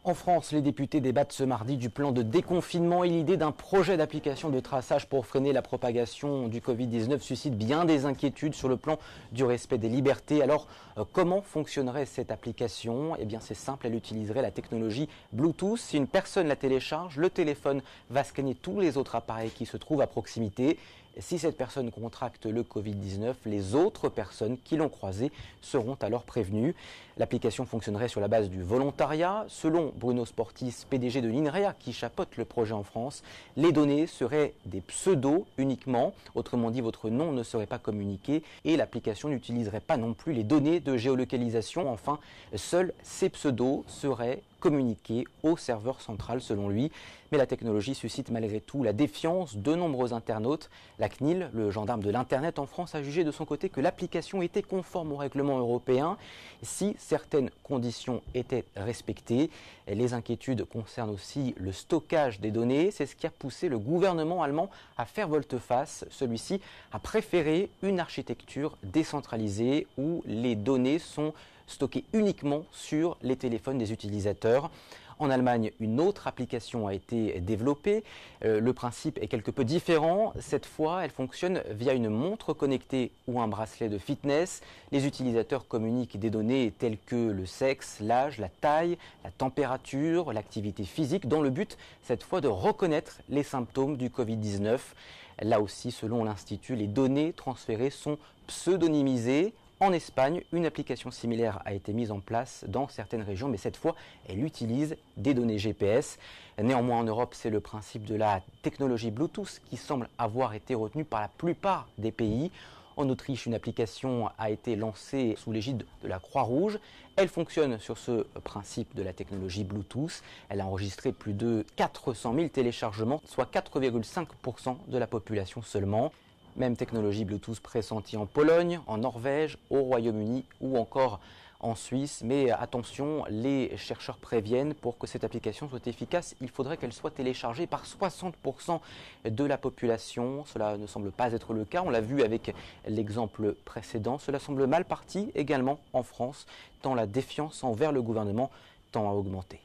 En France, les députés débattent ce mardi du plan de déconfinement et l'idée d'un projet d'application de traçage pour freiner la propagation du Covid-19 suscite bien des inquiétudes sur le plan du respect des libertés. Alors, comment fonctionnerait cette application? Eh bien, c'est simple, elle utiliserait la technologie Bluetooth. Si une personne la télécharge, le téléphone va scanner tous les autres appareils qui se trouvent à proximité. Si cette personne contracte le Covid-19, les autres personnes qui l'ont croisé seront alors prévenues. L'application fonctionnerait sur la base du volontariat. Selon Bruno Sportis, PDG de l'INREA qui chapeaute le projet en France, les données seraient des pseudos uniquement. Autrement dit, votre nom ne serait pas communiqué et l'application n'utiliserait pas non plus les données de géolocalisation. Enfin, seuls ces pseudos seraient communiqués au serveur central selon lui. Mais la technologie suscite malgré tout la défiance de nombreux internautes. La CNIL, le gendarme de l'Internet en France, a jugé de son côté que l'application était conforme au règlement européen si certaines conditions étaient respectées. Les inquiétudes concernent aussi le stockage des données. C'est ce qui a poussé le gouvernement allemand à faire volte-face. Celui-ci a préféré une architecture décentralisée où les données sont stockées uniquement sur les téléphones des utilisateurs. En Allemagne, une autre application a été développée. Le principe est quelque peu différent. Cette fois, elle fonctionne via une montre connectée ou un bracelet de fitness. Les utilisateurs communiquent des données telles que le sexe, l'âge, la taille, la température, l'activité physique, dans le but, cette fois, de reconnaître les symptômes du Covid-19. Là aussi, selon l'Institut, les données transférées sont pseudonymisées. En Espagne, une application similaire a été mise en place dans certaines régions, mais cette fois, elle utilise des données GPS. Néanmoins, en Europe, c'est le principe de la technologie Bluetooth qui semble avoir été retenu par la plupart des pays. En Autriche, une application a été lancée sous l'égide de la Croix-Rouge. Elle fonctionne sur ce principe de la technologie Bluetooth. Elle a enregistré plus de 400 000 téléchargements, soit 4,5% de la population seulement. Même technologie Bluetooth pressentie en Pologne, en Norvège, au Royaume-Uni ou encore en Suisse. Mais attention, les chercheurs préviennent, pour que cette application soit efficace, il faudrait qu'elle soit téléchargée par 60% de la population. Cela ne semble pas être le cas. On l'a vu avec l'exemple précédent. Cela semble mal parti également en France, tant la défiance envers le gouvernement tend à augmenter.